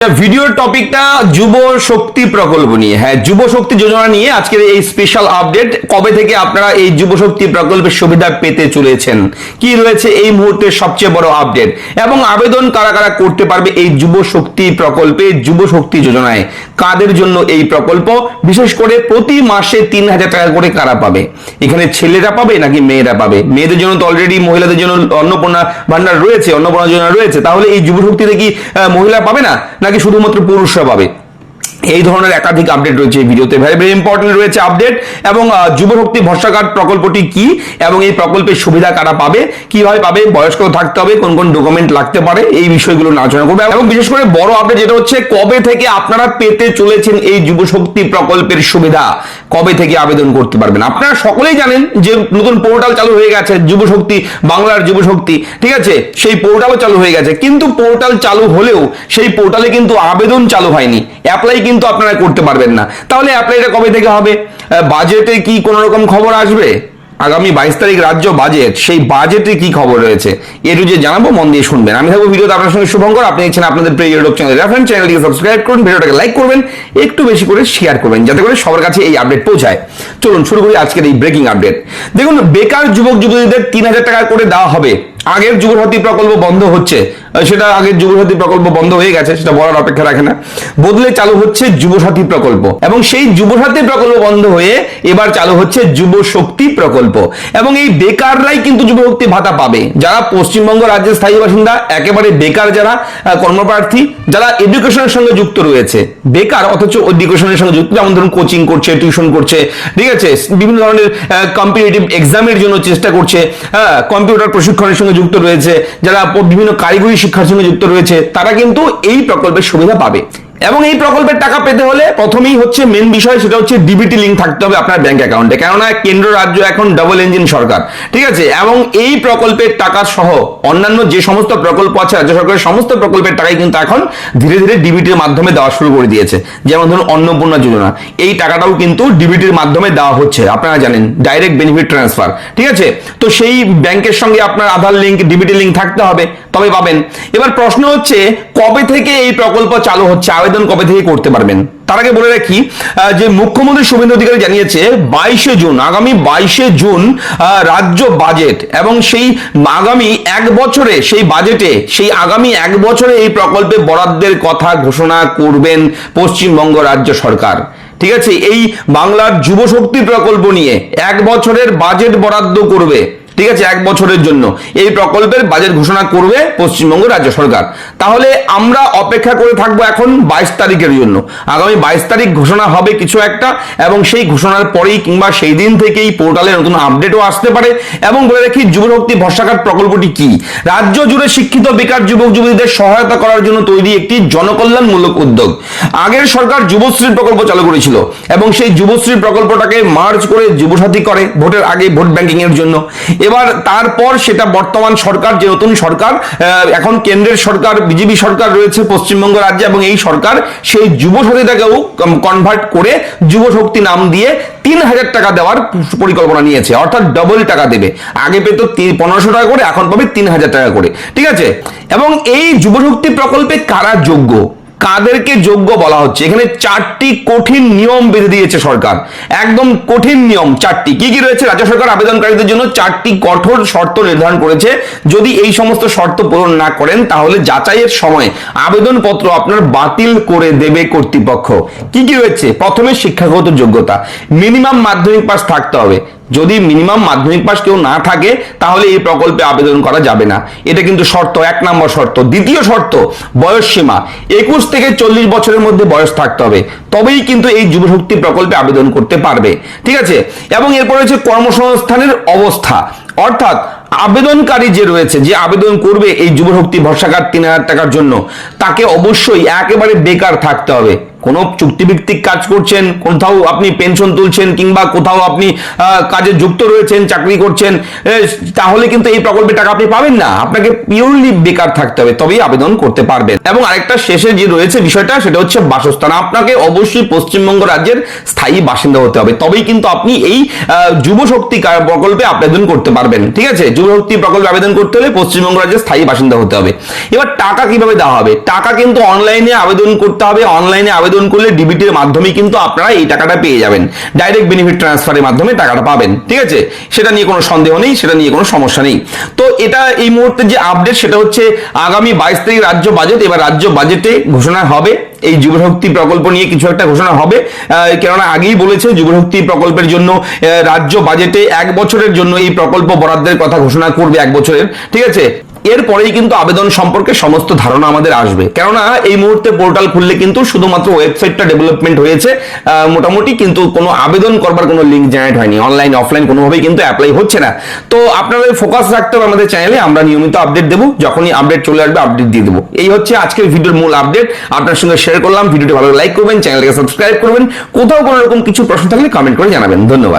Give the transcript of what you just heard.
ভিডিওর টপিকটা যুব শক্তি প্রকল্প নিয়ে। হ্যাঁ, যুব শক্তি যোজনা নিয়ে আজকের এই স্পেশাল আপডেট। কবে থেকে আপনারা এই যুব শক্তি প্রকল্পের সুবিধা পেতে চলেছেন, কি রয়েছে এই মুহূর্তের সবচেয়ে বড় আপডেট, এবং আবেদন কারা কারা করতে পারবে এই যুব শক্তি প্রকল্পে, যুব শক্তি যোজনায় কাদের জন্য এই প্রকল্প, বিশেষ করে প্রতি মাসে 3,000 টাকা করে কারা পাবে, এখানে ছেলেরা পাবে নাকি মেয়েরা পাবে? মেয়েদের জন্য তো অলরেডি মহিলাদের জন্য অন্নপূর্ণা ভান্ডার রয়েছে, অন্নপূর্ণা যোজনা রয়েছে, তাহলে এই যুব শক্তিতে কি মহিলা পাবে না নাকি শুধুমাত্র পুরুষরা পাবে? এই ধরনের একাধিক আপডেট রয়েছে এই ভিডিওতে, ভেরি ভেরি ইম্পর্টেন্ট রয়েছে আপডেট। এবং যুব শক্তি ভরসা কার্ড প্রকল্পটি কি এবং এই প্রকল্পের সুবিধা কারা পাবে, কিভাবে পাবে, বয়স্ক থাকতে হবে, কোন কোন ডকুমেন্ট লাগতে পারে, এই বিষয়গুলো আলোচনা করবে। এবং বিশেষ করে বড় আপডেট যেটা হচ্ছে, কবে থেকে আপনারা পেতে চলেছেন এই যুব শক্তি প্রকল্পের সুবিধা, কবে থেকে আবেদন করতে পারবেন। আপনারা সকলেই জানেন যে নতুন পোর্টাল চালু হয়ে গেছে, যুব শক্তি, বাংলার যুব শক্তি, ঠিক আছে, সেই পোর্টালও চালু হয়ে গেছে। কিন্তু পোর্টাল চালু হলেও সেই পোর্টালে কিন্তু আবেদন চালু হয়নি, অ্যাপ্লাই কিন্তু আপনারা করতে পারবেন না। তাহলে অ্যাপ্লাইটা কবে থেকে হবে? বাজেটে কি কোনো রকম খবর আসবে? আগামী 22 তারিখ রাজ্য বাজেট, সেই বাজেটে কি খবর রয়েছে এটু যে জানাবো, মন দিয়ে শুনবেন। আমি থাকবো ভিডিওতে আপনার সঙ্গে শুভঙ্কর। আপনি দেখছেন আপনাদের প্রিয় ইউটিউব চ্যানেল রেফারেন্স, চ্যানেলটিকে সাবস্ক্রাইব করুন, ভিডিওটাকে লাইক করবেন, একটু বেশি করে শেয়ার করবেন যাতে করে সবার কাছে এই আপডেট পৌঁছায়। চলুন শুরু করি আজকের এই ব্রেকিং আপডেট। দেখুন, বেকার যুবক যুবতীদের 3,000 টাকা করে দেওয়া হবে। আগের যুবসাথী প্রকল্প বন্ধ হচ্ছে, সেটা আগের যুবসাথী প্রকল্প বন্ধ হয়ে গেছে, সেটা বলার অপেক্ষা রাখে না। বদলে চালু হচ্ছে যুবসাথী প্রকল্প, এবং সেই যুবসাথী প্রকল্প বন্ধ হয়ে এবার চালু হচ্ছে যুব শক্তি প্রকল্প। এবং এই বেকাররাই কিন্তু যুব শক্তি ভাতা পাবে, যারা পশ্চিমবঙ্গ রাজ্যের স্থায়ী বাসিন্দা, একেবারে বেকার, যারা কর্মপ্রার্থী, যারা এডুকেশনের সঙ্গে যুক্ত রয়েছে, বেকার অথচ এডুকেশনের সঙ্গে যুক্ত, যেমন ধরুন কোচিং করছে, টিউশন করছে, ঠিক আছে, বিভিন্ন ধরনের কম্পিটিটিভ এক্সামের জন্য চেষ্টা করছে, কম্পিউটার প্রশিক্ষণের সঙ্গে যুক্ত রয়েছে, যারা বিভিন্ন কারিগরি শিক্ষার সঙ্গে যুক্ত রয়েছে, তারা কিন্তু এই প্রকল্পের সুবিধা পাবে। এবং এই প্রকল্পের টাকা পেতে হলে প্রথমেই হচ্ছে মেন বিষয়, সেটা হচ্ছে ডিবিটি লিঙ্ক থাকতে হবে আপনার ব্যাংক অ্যাকাউন্টে, কেননা কেন্দ্র রাজ্য এখন ডাবল ইঞ্জিন সরকার, ঠিক আছে। এবং এই প্রকল্পের টাকা সহ অন্যান্য যে সমস্ত প্রকল্প আছে রাজ্য সরকারের, সমস্ত প্রকল্পের টাকাই কিন্তু এখন ধীরে ধীরে ডিবিটির মাধ্যমে দেওয়া শুরু করে দিয়েছে। যেমন ধরুন অন্নপূর্ণা যোজনা, এই টাকাটাও কিন্তু ডিবিটির মাধ্যমে দেওয়া হচ্ছে, আপনারা জানেন, ডাইরেক্ট বেনিফিট ট্রান্সফার, ঠিক আছে। তো সেই ব্যাংকের সঙ্গে আপনার আধার লিঙ্ক, ডিবিটি লিঙ্ক থাকতে হবে, তবে পাবেন। এবার প্রশ্ন হচ্ছে, কবে থেকে এই প্রকল্প চালু হচ্ছে, আবেদন কবে থেকে করতে পারবেন? তার আগে বলে রাখি যে মুখ্যমন্ত্রী শুভেন্দু অধিকারী জানিয়েছে 22শে জুন, আগামী 22শে জুন রাজ্য বাজেট, এবং সেই আগামী এক বছরে, সেই বাজেটে, সেই আগামী এক বছরে এই প্রকল্পে বরাদ্দের কথা ঘোষণা করবেন পশ্চিমবঙ্গ রাজ্য সরকার, ঠিক আছে। এই বাংলার যুব শক্তি প্রকল্প নিয়ে এক বছরের বাজেট বরাদ্দ করবে, ঠিক আছে, এক বছরের জন্য এই প্রকল্পের বাজেট ঘোষণা করবে পশ্চিমবঙ্গ রাজ্য সরকার। তাহলে আমরা অপেক্ষা করে থাকবো এখন 22 তারিখের জন্য। আগামী 22 তারিখ ঘোষণা হবে কিছু একটা, এবং সেই ঘোষণার পরেই কিংবা সেই দিন থেকেই পোর্টালে নতুন আপডেটও আসতে পারে। এবং বলে রাখি, যুব শক্তি ভরসা কার্ড প্রকল্পটি কি? রাজ্য জুড়ে শিক্ষিত বেকার যুবক যুবতীদের সহায়তা করার জন্য তৈরি একটি জনকল্যাণমূলক উদ্যোগ। আগের সরকার যুবশ্রী প্রকল্প চালু করেছিল, এবং সেই যুবশ্রী প্রকল্পটাকে মার্জ করে যুবসাথী করে ভোটের আগে, ভোট ব্যাংকিং এর জন্য। এবার তারপর সেটা বর্তমান সরকার, যে নতুন সরকার, এখন কেন্দ্রের সরকার, বিজেপি সরকার রয়েছে পশ্চিমবঙ্গ রাজ্যে, এবং এই সরকার সেই যুবসাথীটাকেও কনভার্ট করে যুব শক্তি নাম দিয়ে 3,000 টাকা দেওয়ার পরিকল্পনা নিয়েছে, অর্থাৎ ডবল টাকা দেবে। আগে পেত 1,500 টাকা করে, এখন পাবে 3,000 টাকা করে, ঠিক আছে। এবং এই যুব শক্তি প্রকল্পে কারা যোগ্য, কাদেরকে যোগ্য বলা হচ্ছে, এখানে 4টি কঠিন নিয়ম বেঁধে দিয়েছে সরকার, একদম কঠিন নিয়ম 4টি। কি কি রয়েছে? রাজ্য সরকার আবেদনকারীদের জন্য 4টি কঠোর শর্ত নির্ধারণ করেছে। যদি এই সমস্ত শর্ত পূরণ না করেন, তাহলে যাচাইয়ের সময় আবেদনপত্র আপনার বাতিল করে দেবে কর্তৃপক্ষ। কি কি রয়েছে? প্রথমে শিক্ষাগত যোগ্যতা, মিনিমাম মাধ্যমিক পাস থাকতে হবে। যদি মিনিমাম মাধ্যমিক পাস কেউ না থাকে, তাহলে এই প্রকল্পে আবেদন করা যাবে না, এটা কিন্তু শর্ত, 1 নম্বর শর্ত। দ্বিতীয় শর্ত, বয়স সীমা 21 থেকে 40 বছরের মধ্যে বয়স থাকতে হবে, তবেই কিন্তু এই যুব শক্তি প্রকল্পে আবেদন করতে পারবে, ঠিক আছে। এবং এরপর হচ্ছে কর্মসংস্থানের অবস্থা, অর্থাৎ আবেদনকারী যে রয়েছে, যে আবেদন করবে এই যুব শক্তি ভরসা কার্ড 3,000 টাকার জন্য, তাকে অবশ্যই একেবারে বেকার থাকতে হবে, কোনো চুক্তিভিত্তিক কাজ করছেন, কোথাও আপনি পেনশন তুলছেন, কিংবা কোথাও আপনি কাজে যুক্ত রয়েছেন, চাকরি করছেন, তাহলে কিন্তু এই প্রকল্পের টাকা আপনি পাবেন না। আপনাকে পিওরলি বেকার থাকতে হবে, তবেই আবেদন করতে পারবেন। এবং আরেকটা শেষে যে রয়েছে বিষয়টা, সেটা হচ্ছে বাসস্থান। আপনাকে অবশ্যই পশ্চিমবঙ্গ রাজ্যের স্থায়ী বাসিন্দা হতে হবে, তবেই কিন্তু আপনি এই যুব শক্তি প্রকল্পে আবেদন করতে পারবেন। ঠিক আছে, যুব শক্তি প্রকল্পে আবেদন করতে হলে পশ্চিমবঙ্গ রাজ্যের স্থায়ী বাসিন্দা হতে হবে। এবার টাকা কিভাবে দেওয়া হবে? টাকা কিন্তু অনলাইনে আবেদন করতে হবে। অনলাইনে আবেদন করলে ডিবিটির মাধ্যমে কিন্তু আপনারা এই টাকাটা পেয়ে যাবেন, ডাইরেক্ট বেনিফিট ট্রান্সফারের মাধ্যমে টাকাটা পাবেন। ঠিক আছে, সেটা নিয়ে কোনো সন্দেহ নেই, সেটা নিয়ে কোনো সমস্যা নেই। তো এটা এই মুহূর্তে যে আপডেট, সেটা হচ্ছে আগামী 22 তারিখ রাজ্য বাজেট। এবার রাজ্য বাজেটে ঘোষণা হবে এই যুবশক্তি প্রকল্প নিয়ে, কিছু একটা ঘোষণা হবে। কেননা আগেই বলেছে যুবশক্তি প্রকল্পের জন্য রাজ্য বাজেটে 1 বছরের জন্য এই প্রকল্প বরাদ্দের কথা ঘোষণা করবে, 1 বছরের। ঠিক আছে, এরপরেই কিন্তু আবেদন সম্পর্কে সমস্ত ধারণা আমাদের আসবে। কেননা এই মুহূর্তে পোর্টাল খুললে কিন্তু শুধুমাত্র ওয়েবসাইটটা ডেভেলপমেন্ট হয়েছে মোটামুটি, কিন্তু কোনো আবেদন করবার কোনো লিঙ্ক জেনারেট হয়নি। অনলাইন অফলাইন কোনোভাবেই কিন্তু অ্যাপ্লাই হচ্ছে না। তো আপনাদের ফোকাস রাখতে হবে আমাদের চ্যানেলে, আমরা নিয়মিত আপডেট দেবো, যখনই আপডেট চলে আসবে আপডেট দিয়ে দেবো। এই হচ্ছে আজকের ভিডিওর মূল আপডেট, আপনার সঙ্গে শেয়ার করলাম। ভিডিওটি ভালো লাইক করবেন, চ্যানেলকে সাবস্ক্রাইব করবেন। কোথাও কোনো রকম কিছু প্রশ্ন থাকলে কমেন্ট করে জানাবেন। ধন্যবাদ।